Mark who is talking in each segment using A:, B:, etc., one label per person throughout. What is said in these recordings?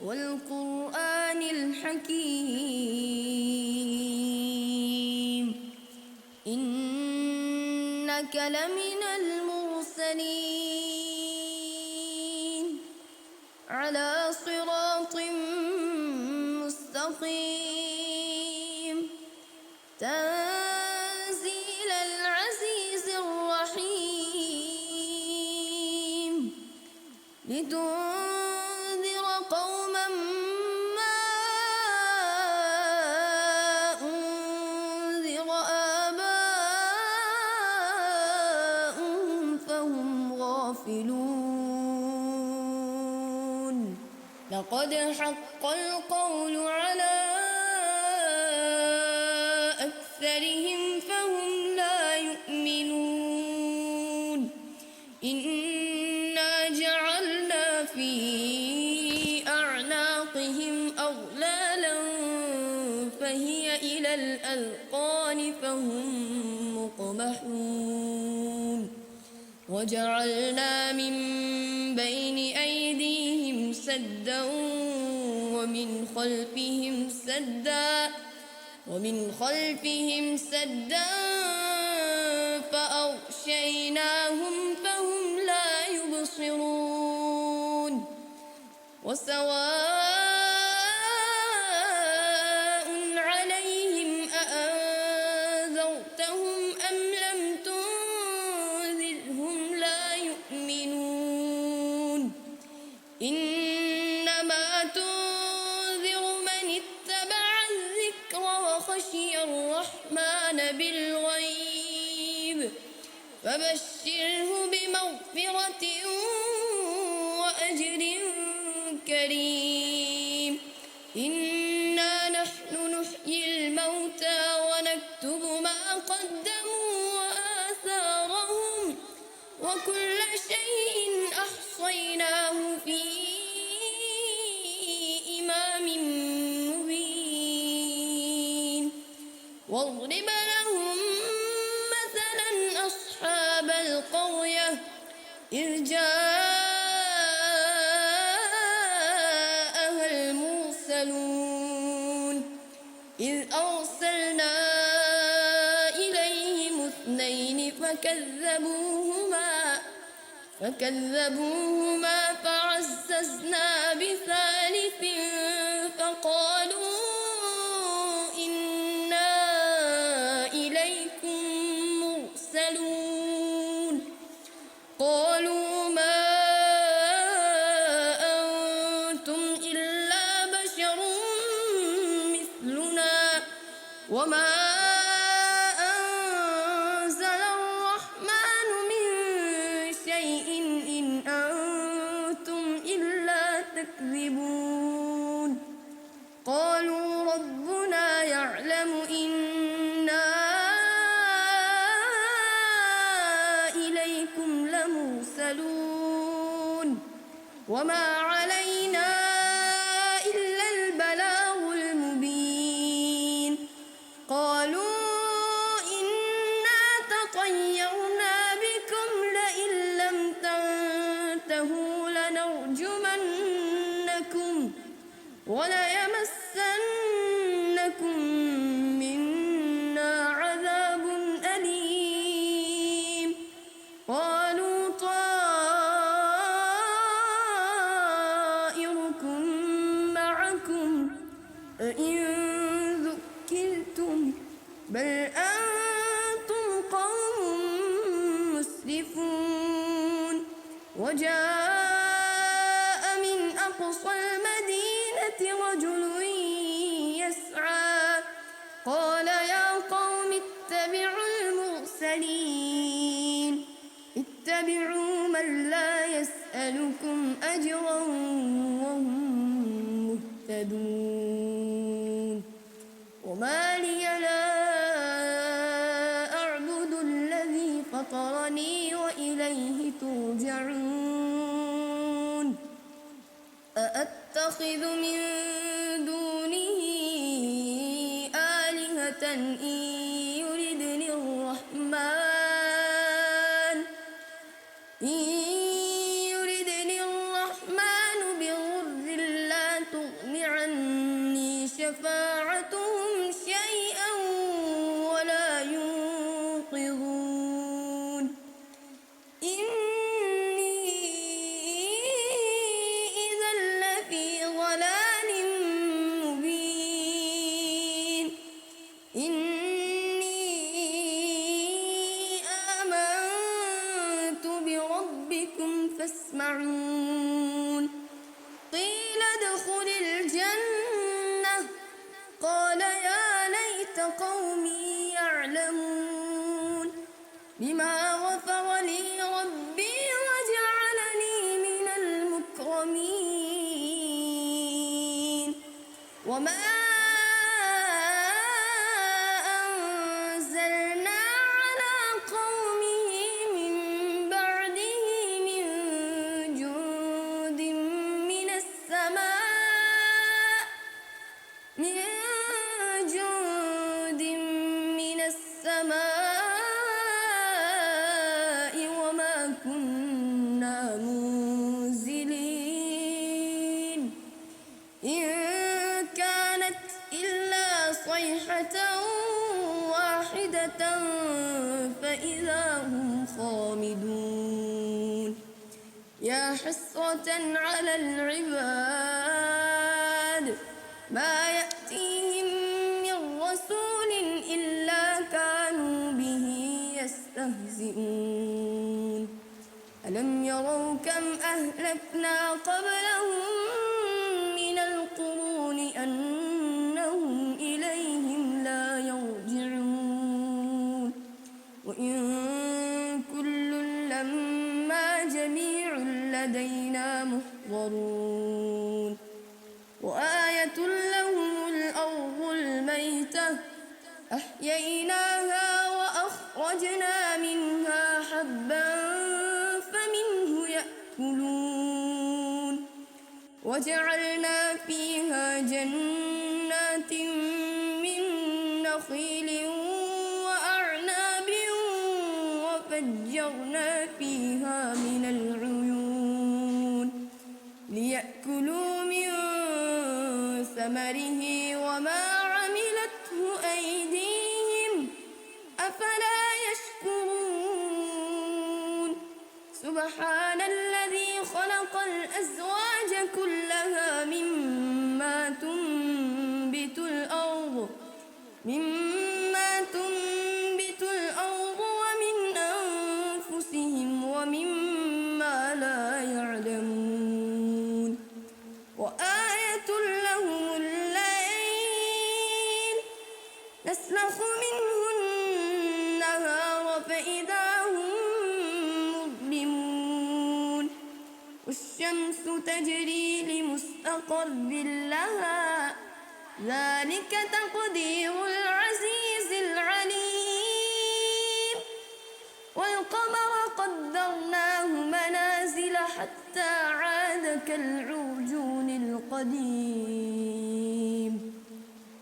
A: والقرآن الحكيم إنك لمن المرسلين على صراط مستقيم تنزيل العزيز الرحيم لتنذر قوما ما أنذر آباؤهم فهم غافلون لقد حق القول على أكثرهم فهم لا يؤمنون إنا جعلنا في أعناقهم أغلالا فهي إلى الأذقان فهم مقمحون وجعلنا من بين أيديهم سدا ومن خلفهم سدا فأغشيناهم فهم لا يبصرون وسواء عليهم أأنذرتهم أم لم تنذرهم لا يؤمنون إنما تنذر من اتبع الذكر وخشي الرحمن بالغيب فبشره بمغفرة وأجر كريم إنا نحن نحيي الموتى ونكتب ما قدموا وآثارهم وكل شيء أحصيناه في إمام مبين واضرب لهم مثلا أصحاب القرية إذ جاءها المرسلون إذ أرسلنا إليهم اثنين فكذبوهما فعززنا بثالث فقالوا إنا إليكم مرسلون قالوا ما أنتم إلا بشر مثلنا وما أنزل الرحمن من شيء إن أنتم إلا تكذبون قالوا ربنا يعلم إنا إليكم لمرسلون وما علينا إلا البلاغ المبين قالوا إنا تطيرنا بكم لئن لم تنتهوا لنرجمنكم وليمسنكم منا عذاب أليم قالوا طائركم معكم أئن ذكرتم بل أنتم قوم مسرفون وجاء من أقصى المدينة رجل يسعى قال يا قوم اتبعوا المرسلين اتبعوا من لا يسألكم أجرا وهم مهتدون وما لي لا أعبد الذي فطرني وإليه ترجعون أأتخذ من دونه آلهة إن يردني الرحمن بضر لا شفاعتهم شيئا ولا ينقذون إني إذا لفي ضلال مبين إني آمنت بربكم فاسمعون قيل ادخل الجنة قال يا ليت قومي يعلمون بما غفر لي ربي وجعلني من المكرمين وما أنزلنا على قومه من بعده من جند من السماء وما كنا منزلين إن كانت إلا صيحة واحدة فإذا هم خامدون يا حسرة على العباد ما يأتيهم من رسول إلا كانوا به يستهزئون ألم يروا كم أهلكنا قبلهم من القرون أنهم إليهم لا يرجعون وإن كل لما جميع لدينا محضرون وآية لهم الأرض الميتة أحييناها وأخرجنا منها حبا فمنه يأكلون وجعلنا فيها جنات من نخيل وأعناب وفجرنا فيها من العيون ليأكلوا من ثمره وما عملته أيديهم أفلا يشكرون سبحان الذي خلق الأزواج كلها مما تنبت الأرض ومن أنفسهم ومما لا يعلمون وآية لهم الليل نسلخ منه النهار فإذا هم مظلمون والشمس تجري لمستقر لها ذلك تقدير العزيز العليم والقمر قدرناه منازل حتى عاد كالعرجون القديم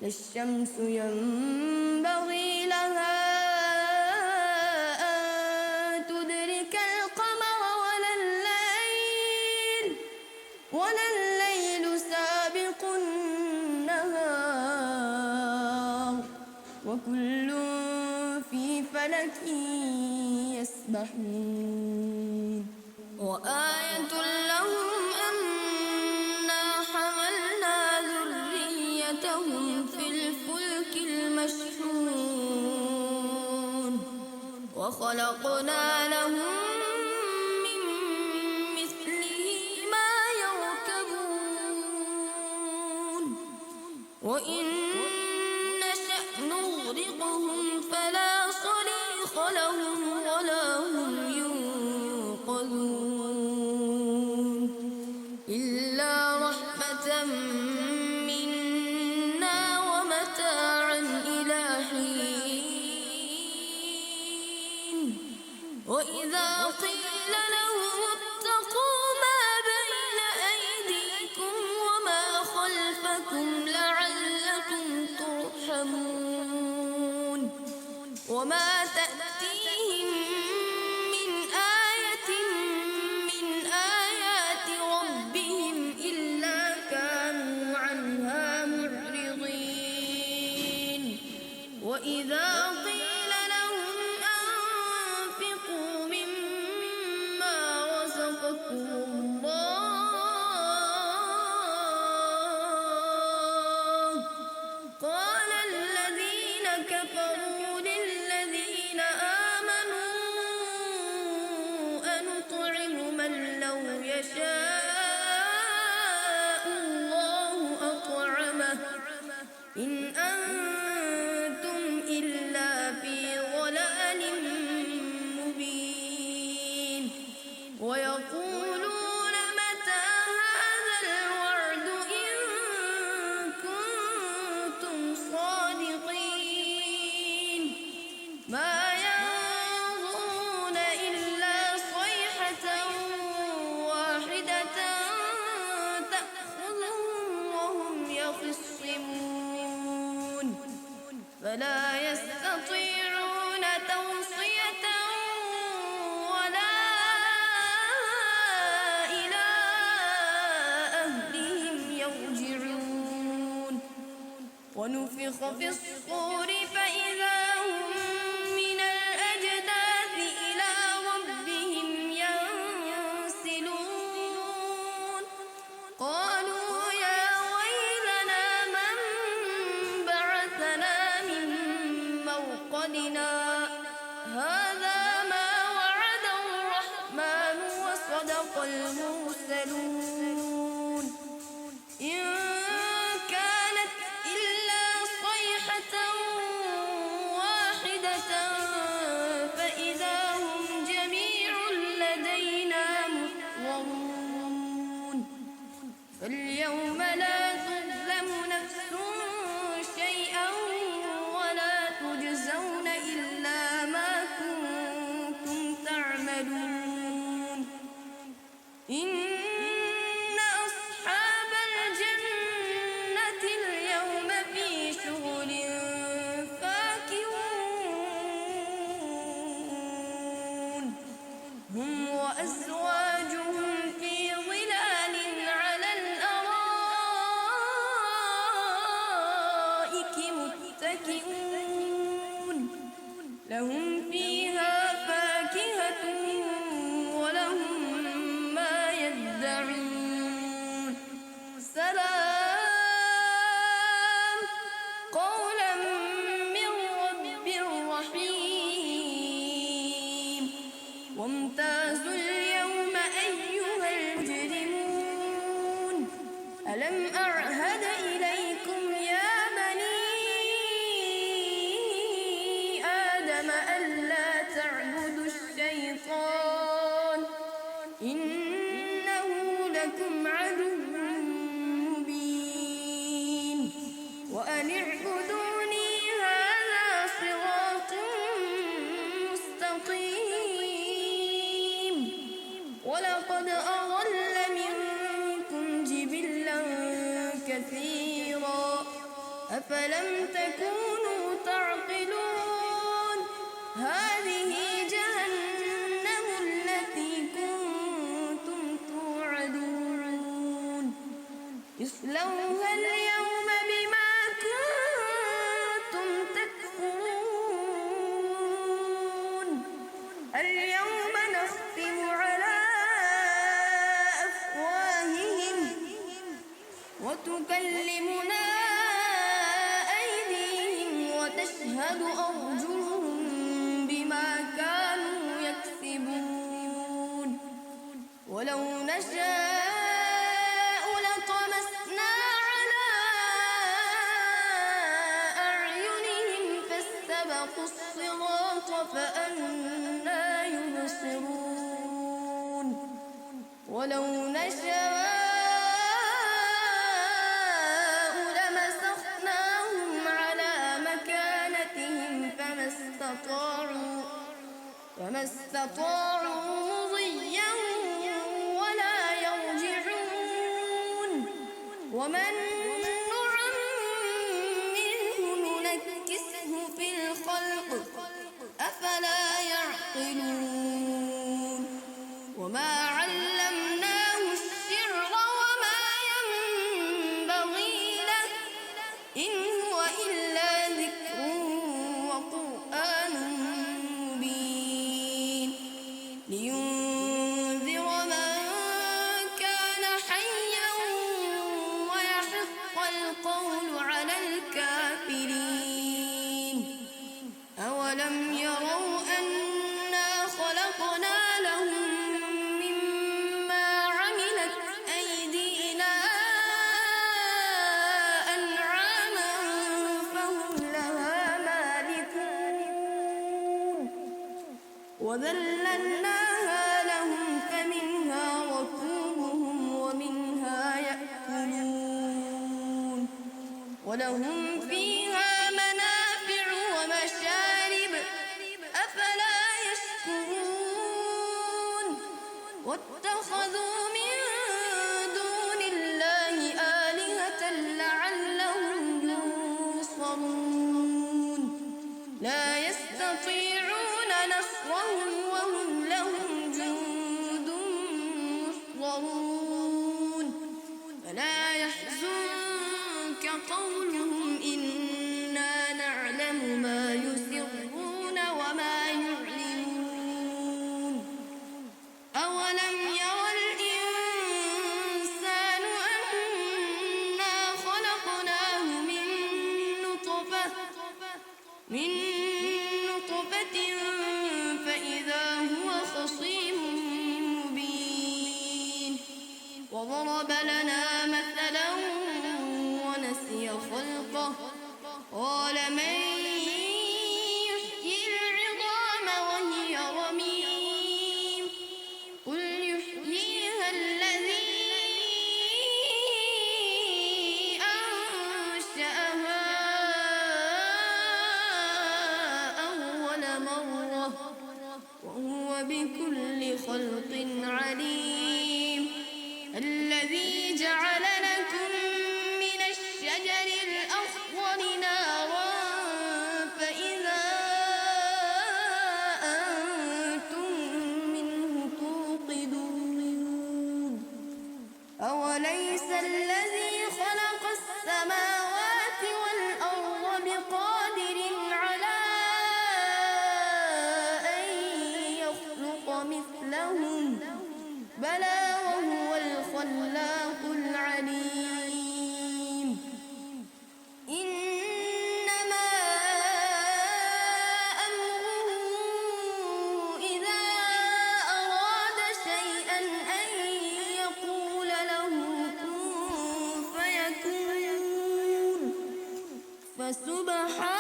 A: لا الشمس ينبغي لها أن تدرك القمر ولا الليل سابق النهار وكل في فلك يسبحون وآية لهم أنا حملنا ذريتهم في الفلك المشحون وخلقنا لهم من مثله ما يركبون وإن نشأ نغرقهم فلا صريخ لهم ولا هم ينقذون إلا رحمة منا ومتاعا إلى حين وإذا قيل لهم اتقوا ما بين أيديكم وما خلفكم لعلكم ترحمون وما تأتيهم من آية من آيات ربهم إلا كانوا عنها معرضين وإذا قيل لهم أنفقوا مما رزقكم الله قال الذين كفروا للذين آمنوا أنطعم من لو يشاء الله أطعمه إن أنتم إلا في ضلال مبين ويقولون متى هذا الوعد إن كنتم صادقين ما ينظرون إلا صيحة واحدة تأخذهم وهم يخصمون فلا يستطيعون توصية ولا إلى أهلهم يرجعون ونفخ في الصور فإذا هم من الأجداث إلى ربهم ينسلون قالوا يا ويلنا من بعثنا من مرقدنا هذا ما وعد الرحمن وصدق المرسلون إن كانت إلا صيحة واحدة فإذا هم جميع لدينا محضرون فاليوم لا تظلم نفس شيئا ولا تجزون إلا ما كنتم تعملون إن أصحاب الجنة اليوم في شغل فاكهون هم وأزواجهم في ظلال على الأرائك متكئون لهم فيها فاكهة ولهم ما يدعون سلام قولا من رب رحيم وامتازوا اليوم أيها المجرمون ألم أعهد إليكم يا بني آدم ألا تعبدوا الشيطان إنه لكم عدو مبين وأن اعبدوني هذا صراط مستقيم ولقد أضل منكم جبلا كثيرا أفلم تكونوا تعقلون هذه جهنم التي كنتم توعدون اصلوها اليوم بما كنتم تكفرون اليوم نختم على أفواههم وتكلمنا أيديهم وتشهد أرجلهم بما كانوا يكسبون ولو نشاء لطمسنا على أعينهم فاستبقوا الصراط فأنى يبصرون ولو نشاء لمسخناهم على مكانتهم فما استطاعوا مضيا ولا يرجعون ومن نعمره ننكسه في الخلق أفلا يعقلون وما علمناه الشعر وما ينبغي له إن هو إلا ذكر ولهم فيها منافع ومشارب أفلا يشكرون واتخذوا من دون الله آلهة لعلهم ينصرون لا يستطيعون نصرهم وهم لهم جند محضرون فلا يحزنك قولهم إنا نعلم ما يسرون وما يعلنون أولم ير الإنسان أنا خلقناه من نطفة فإذا هو خصيم مبين وضرب لنا مثلا ونسي خلقه قال من يحيي العظام وهي رميم قل يحييها الذي أنشأها أول مرة وهو بكل خلق عليم الذي جعل لكم من الشجر الأخضر نارا فإذا أنتم منه توقدون أوليس الذي خلق السماوات والأرض بقادر على أن يخلق مثلهم بلى وهو الخلاق العليم إنما أمره إذا أراد شيئا أن يقول له كن فيكون فسبحان